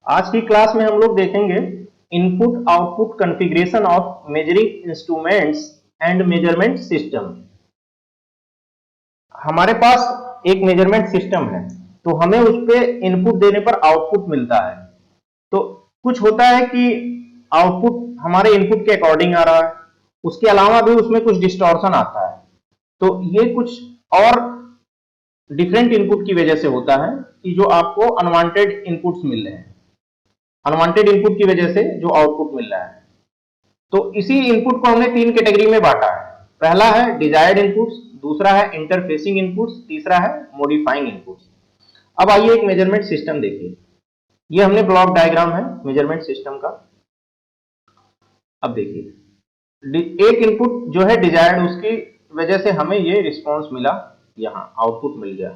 आज की क्लास में हम लोग देखेंगे input output configuration of measuring instruments and measurement system. हमारे पास एक मेजरमेंट सिस्टम है, तो हमें उस पे इनपुट देने पर आउटपुट मिलता है। तो कुछ होता है कि आउटपुट हमारे इनपुट के अकॉर्डिंग आ रहा है, उसके अलावा भी उसमें कुछ डिस्टॉर्शन आता है। तो ये कुछ और डिफरेंट इनपुट की वजह से होता है कि जो आपको अनवांटेड इनपुट्स मिल रहे हैं, अनवांटेड इनपुट की वजह से जो आउटपुट मिल रहा है। तो इसी इनपुट को हमने तीन कैटेगरी में बांटा है। पहला है डिजायर्ड इनपुट्स, दूसरा है इंटरफेसिंग इनपुट्स, तीसरा है मॉडिफाइंग इनपुट्स। अब आइए एक मेजरमेंट सिस्टम देखिए। ये हमने ब्लॉक डायग्राम है मेजरमेंट सिस्टम का। अब देखिए एक इनपुट जो है डिजायर्ड, उसकी वजह से हमें ये रिस्पॉन्स मिला, यहाँ आउटपुट मिल गया।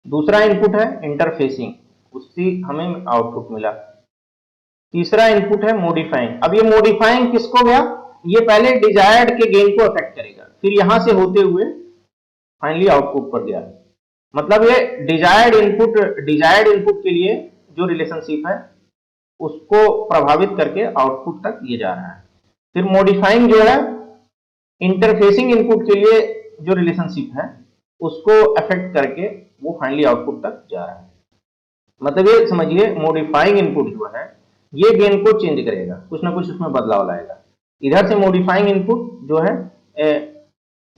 दूसरा इनपुट है इंटरफेसिंग, उससे हमें आउटपुट मिला। तीसरा इनपुट है मॉडिफाइंग। अब ये मॉडिफाइंग किसको गया, ये पहले डिजायर्ड के गेन को अफेक्ट करेगा, फिर यहां से होते हुए फाइनली आउटपुट पर गया। मतलब ये डिजायर्ड इनपुट के लिए जो रिलेशनशिप है उसको प्रभावित करके आउटपुट तक ये जा रहा है। फिर मॉडिफाइंग जो है इंटरफेसिंग इनपुट के लिए जो रिलेशनशिप है उसको अफेक्ट करके वो फाइनली आउटपुट तक जा रहा है। मतलब ये समझिए मॉडिफाइंग इनपुट जो है ये गेन को चेंज करेगा, कुछ ना कुछ उसमें बदलाव लाएगा। इधर से मॉडिफाइंग इनपुट जो है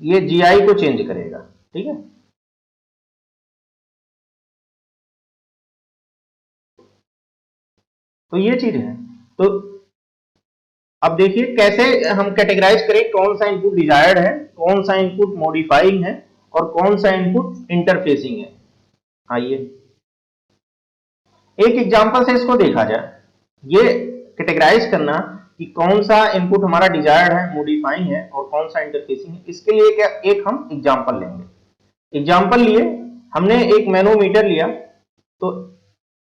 ये जीआई को चेंज करेगा। ठीक है, तो ये चीज है। तो अब देखिए कैसे हम कैटेगराइज करें कौन सा इनपुट डिजायर्ड है, कौन सा इनपुट मॉडिफाइंग है और कौन सा इनपुट इंटरफेसिंग है। आइए एक एग्जांपल से इसको देखा जाए। ये कैटेगराइज करना कि कौन सा इनपुट हमारा डिजायर्ड है, मॉडिफाइंग है और कौन सा इंटरफेसिंग है, इसके लिए एक हम एग्जांपल लेंगे। एग्जांपल लिए हमने एक मैनोमीटर लिया, तो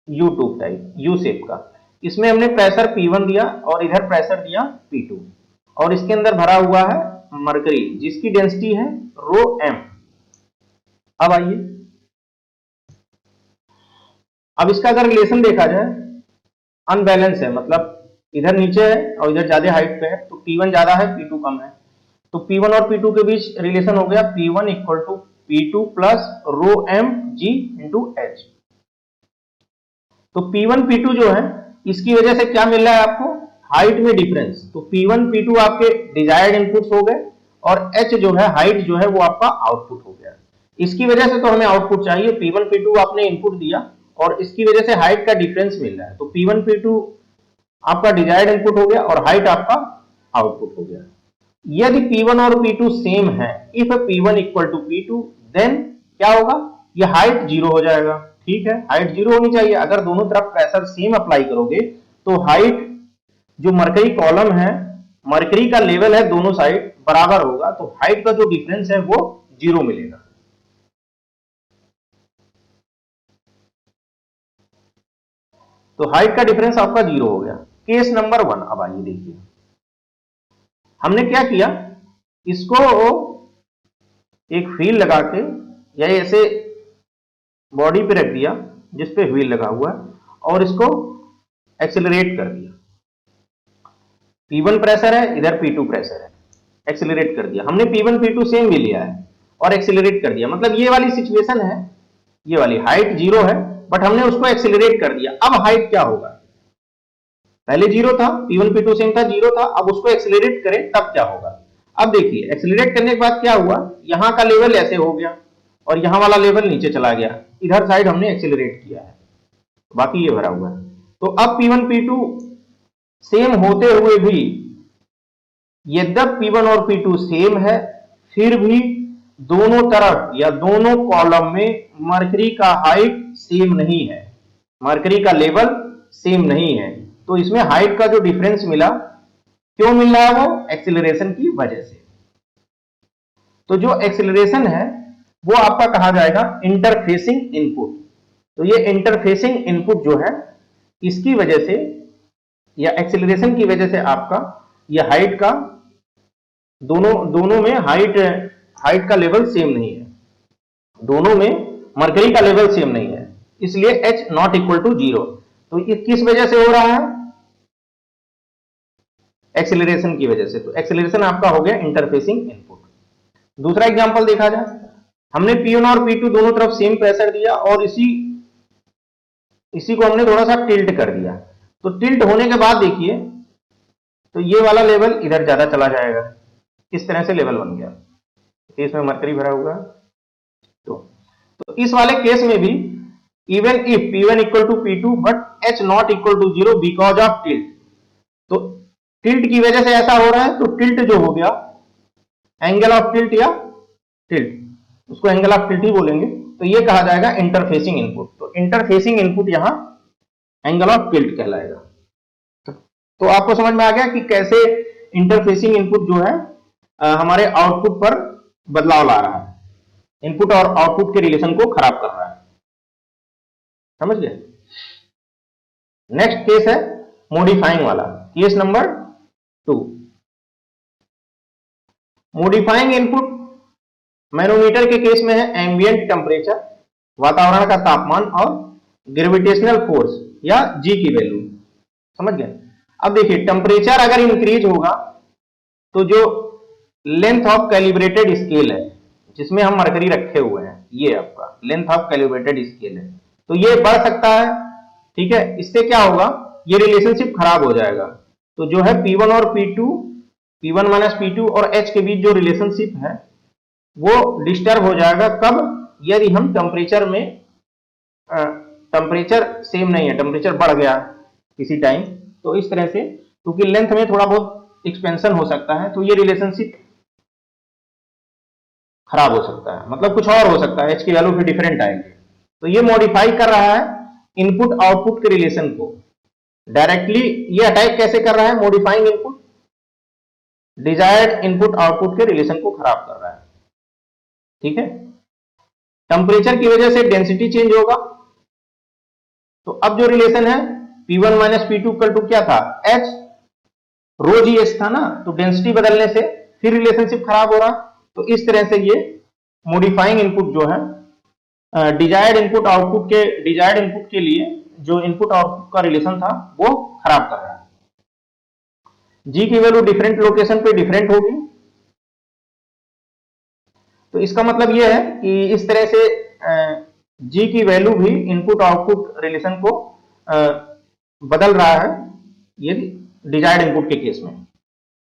you tube type U shape का, इसमें हमने प्रेशर P1 दिया और इधर प्रेशर दिया P2 और इसके अंदर भरा हुआ है मरकरी जिसकी डेंसिटी है ρm। अब आइए अब इसका अगर रिलेशन देखा जाए, अनबैलेंस है, मतलब इधर नीचे है और इधर ज्यादा हाइट पे है, तो P1 ज्यादा है P2 कम है। तो P1 और P2 के बीच रिलेशन हो गया P1 equal to P2 plus ρm G into H। तो P1 P2 जो है इसकी वजह से क्या मिल रहा है आपको, हाइट में डिफरेंस। तो P1 P2 आपके डिजायर्ड इनपुट्स हो गए और H जो है हाइट जो है वो आपका आउटपुट हो गया। इसकी वजह से तो हमें आउटपुट चाहिए, P1 P2 आपने इनपुट दिया और इसकी वजह से हाइट का डिफरेंस मिल रहा है। तो P1 P2 आपका डिजायर्ड इनपुट हो गया और हाइट आपका आउटपुट हो गया। यदि P1 और P2 सेम है, if P1 equal to P2 then क्या होगा, ये हाइट जीरो हो जाएगा। ठीक है, हाइट जीरो होनी चाहिए। अगर दोनों तरफ प्रेशर सेम अप्लाई करोगे तो हाइट जो मरकरी कॉलम है, मरकरी का लेवल है दोनों साइड बराबर होगा, तो हाइट का जो डिफरेंस है वो जीरो मिलेगा। तो हाइट का डिफरेंस आपका जीरो हो गया। Case number 1। अब आइए देखिए हमने क्या किया, इसको एक व्हील लगा के या ऐसे बॉडी पे रख दिया जिस पे व्हील लगा हुआ है और इसको एक्सेलरेट कर दिया। P1 प्रेशर है, इधर P2 प्रेशर है, एक्सेलरेट कर दिया हमने। P1 P2 सेम भी लिया है और एक्सेलरेट कर दिया। मतलब ये वाली सिचुएशन है, ये वाली हाइट जीरो है बट हमने उसको एक्सेलरेट कर दिया। अब हाइट क्या होगा, पहले जीरो था, P1 P2 सेम था, जीरो था, अब उसको एक्सेलरेट करें तब क्या होगा। अब देखिए एक्सेलरेट करने के बाद क्या हुआ, यहां का लेवल ऐसे हो गया और यहां वाला लेवल नीचे चला गया, इधर साइड हमने एक्सेलरेट किया है, बाकी ये भरा हुआ है। तो अब P1 P2 सेम होते हुए भी, यद्यप P1 और P2 सेम है, फिर भी दोनों तरफ या दोनों कॉलम में मरकरी का हाइट सेम नहीं है, मरकरी का लेवल सेम नहीं है। तो इसमें हाइट का जो डिफरेंस मिला, क्यों मिल रहा है, वो एक्सेलरेशन की वजह से। तो जो एक्सेलरेशन है वो आपका कहा जाएगा इंटरफेसिंग इनपुट। तो ये इंटरफेसिंग इनपुट जो है इसकी वजह से या एक्सेलरेशन की वजह से आपका ये हाइट का दोनों में हाइट का लेवल सेम नहीं है, दोनों में मरकरी का लेवल सेम नहीं है, इसलिए H not equal to zero. तो ये किस वजह से हो रहा है? एक्सेलरेशन की वजह से। तो एक्सेलरेशन आपका हो गया इंटरफेसिंग इनपुट। दूसरा एग्जांपल देखा जाए, हमने P1 और P2 दोनों तरफ सेम प्रेशर दिया और इसी को हमने थोड़ा सा टिल्ट कर दिया। तो टिल्ट होने के बाद देखिए, तो ये वाला लेवल इधर ज्यादा चला जाएगा, इस तरह से लेवल बन गया। केस में मरकरी भरा हुआ है। तो इस वाले केस में भी even if P1 equal to P2 but H not equal to 0 because of tilt. तो टिल्ट की वजह से ऐसा हो रहा है, तो टिल्ट जो हो गया, एंगल ऑफ टिल्ट या टिल्ट, उसको एंगल ऑफ टिल्ट ही बोलेंगे। तो ये कहा जाएगा इंटरफेसिंग इनपुट। तो इंटरफेसिंग इनपुट यहां एंगल ऑफ टिल्ट कहलाएगा। तो आपको समझ में आ गया कि कैसे इंटरफेसिंग इनपुट जो है हमारे आउटपुट पर बदलाव ला रहा है, इनपुट और आउटपुट के रिलेशन को खराब कर रहा है। समझ गए? नेक्स्ट केस है मॉडिफाइंग वाला, case number 2। Modifying input manometer के केस में है एम्बिएंट टेम्परेचर, वातावरण का तापमान और ग्रेविटेशनल फोर्स या जी की वैल्यू। समझ गए? अब देखिए, टेम्परेचर अगर इंक्रीज होगा तो जो लेंथ ऑफ कैलिब्रेटेड स्केल है, जिसमें हम मरकरी रखे हुए हैं, ये आपका लेंथ ऑफ कैलिब्रेटेड स्केल है, तो ये बढ़ सकता है। ठीक है, इससे क्या होगा, ये रिलेशनशिप खराब हो जाएगा। तो जो है P1 और P2, P1 माइनस P2 और H के बीच जो रिलेशनशिप है वो डिस्टर्ब हो जाएगा। कब? यदि हम टेम्परेचर में टेम्परेचर सेम नहीं है, टेम्परेचर बढ़ गया किसी टाइम, तो इस तरह से क्योंकि लेंथ में थोड़ा बहुत एक्सपेंशन हो सकता है, तो ये रिलेशनशिप खराब हो सकता है, मतलब कुछ और हो सकता है, H की वैल्यू फिर डिफरेंट आएगी। तो ये मॉडिफाई कर रहा है इनपुट आउटपुट के रिलेशन को डायरेक्टली। ये अटैक कैसे कर रहा है? Modifying input desired input output के रिलेशन को खराब कर रहा है। ठीक है, टेम्परेचर की वजह से डेंसिटी चेंज होगा। तो अब जो रिलेशन है P1 minus P2 equal to क्या था? H रो जी एच था ना, तो डेंसिटी बदलने से फिर रिलेशनशिप खराब हो रहा। तो इस तरह से ये मॉडिफाइंग इनपुट जो है डिजायर्ड इनपुट इनपुट के लिए जो इनपुट आउटपुट का रिलेशन था वो खराब कर रहा है। जी की वैल्यू डिफरेंट लोकेशन पे डिफरेंट होगी। तो इसका मतलब यह है कि इस तरह से जी की वैल्यू भी इनपुट आउटपुट रिलेशन को बदल रहा है, ये डिजायर्ड इनपुट के केस में।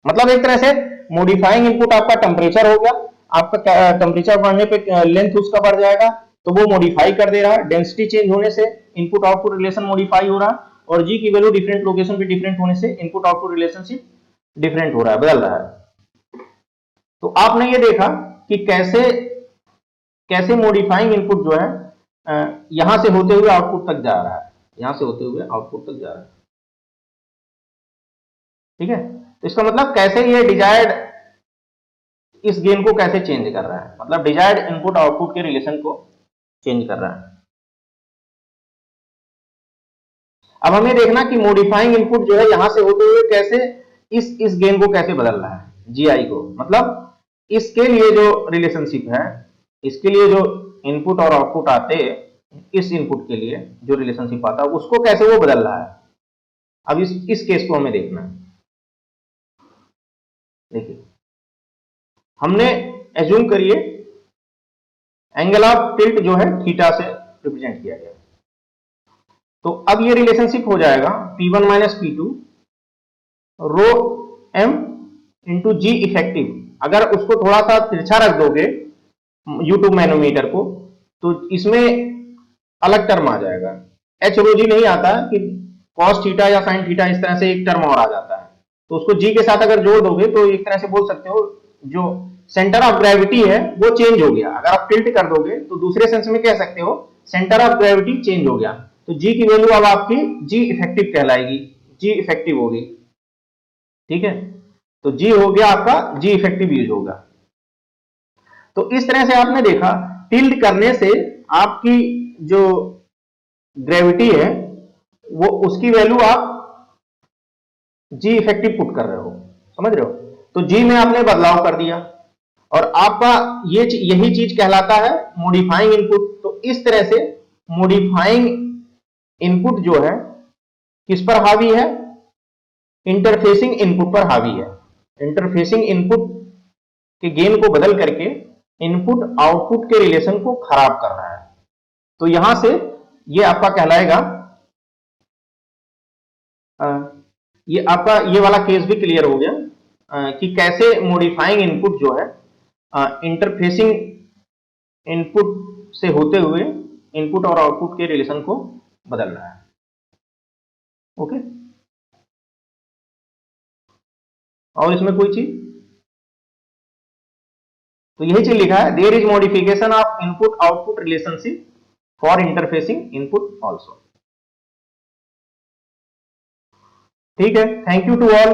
मतलब एक तरह से मॉडिफाइंग इनपुट आपका टेम्परेचर हो गया, आपका टेम्परेचर बढ़ने पे लेंथ उसका बढ़ जाएगा, तो वो मॉडिफाई कर दे रहा है। डेंसिटी चेंज होने से इनपुट आउटपुट रिलेशन मॉडिफाई हो रहा है, और जी की वैल्यू डिफरेंट लोकेशन पे डिफरेंट होने से इनपुट आउटपुट रिलेशनशिप डिफरेंट हो रहा है, बदल रहा है। तो आपने ये देखा कि कैसे मॉडिफाइंग इनपुट जो है यहां से होते हुए आउटपुट तक जा रहा है, यहां से होते हुए आउटपुट तक जा रहा है। ठीक है, तो इसका मतलब कैसे ये डिजायर्ड इस गेन को कैसे चेंज कर रहा है, मतलब डिजायर्ड इनपुट आउटपुट के रिलेशन को चेंज कर रहा है। अब हमें देखना कि मॉडिफाइंग इनपुट जो है यहां से होते हुए कैसे इस गेन को कैसे बदल रहा है, जीआई को। मतलब इसके लिए जो रिलेशनशिप है, इसके लिए जो इनपुट और आउटपुट आते, इस इनपुट के लिए जो रिलेशनशिप आता है उसको कैसे वो बदल रहा है। अब इस केस को हमें देखना है। देखिए, हमने एज्यूम करिए एंगल ऑफ टिल्ट जो है थीटा से रिप्रेजेंट किया गया। तो अब ये रिलेशनशिप हो जाएगा P1 माइनस P2 रो m इंटू जी इफेक्टिव। अगर उसको थोड़ा सा तिरछा रख दोगे यूट्यूब मैनोमीटर को, तो इसमें अलग टर्म आ जाएगा, एच रो जी नहीं आता कि कॉस थीटा या साइन थीटा, इस तरह से एक टर्म और आ जाता है। तो उसको जी के साथ अगर जोड़ दोगे तो एक तरह से बोल सकते हो जो सेंटर ऑफ ग्रेविटी है वो चेंज हो गया। अगर आप टिल्ट कर दोगे तो दूसरे सेंस में कह सकते हो सेंटर ऑफ ग्रेविटी चेंज हो गया। तो जी की वैल्यू अब आपकी जी इफेक्टिव कहलाएगी, जी इफेक्टिव होगी। ठीक है, तो जी हो गया आपका जी इफेक्टिव यूज होगा। तो इस तरह से आपने देखा टिल्ट करने से आपकी जो ग्रेविटी है वो उसकी वैल्यू आप जी इफेक्टिव पुट कर रहे हो, समझ रहे हो। तो जी में आपने बदलाव कर दिया और आपका यही चीज कहलाता है मॉडिफाइंग इनपुट। तो इस तरह से मॉडिफाइंग इनपुट जो है किस पर हावी है? इंटरफेसिंग इनपुट पर हावी है। इंटरफेसिंग इनपुट के गेन को बदल करके इनपुट आउटपुट के रिलेशन को खराब कर रहा है। तो यहां से ये आपका कहलाएगा, ये आपका ये वाला केस भी क्लियर हो गया कि कैसे मॉडिफाइंग इनपुट जो है इंटरफेसिंग इनपुट से होते हुए इनपुट और आउटपुट के रिलेशन को बदल रहा है। ओके, और इसमें कोई चीज? तो यही चीज लिखा है, there is modification of input output relationship for interfacing input also. ठीक है, थैंक यू टू ऑल।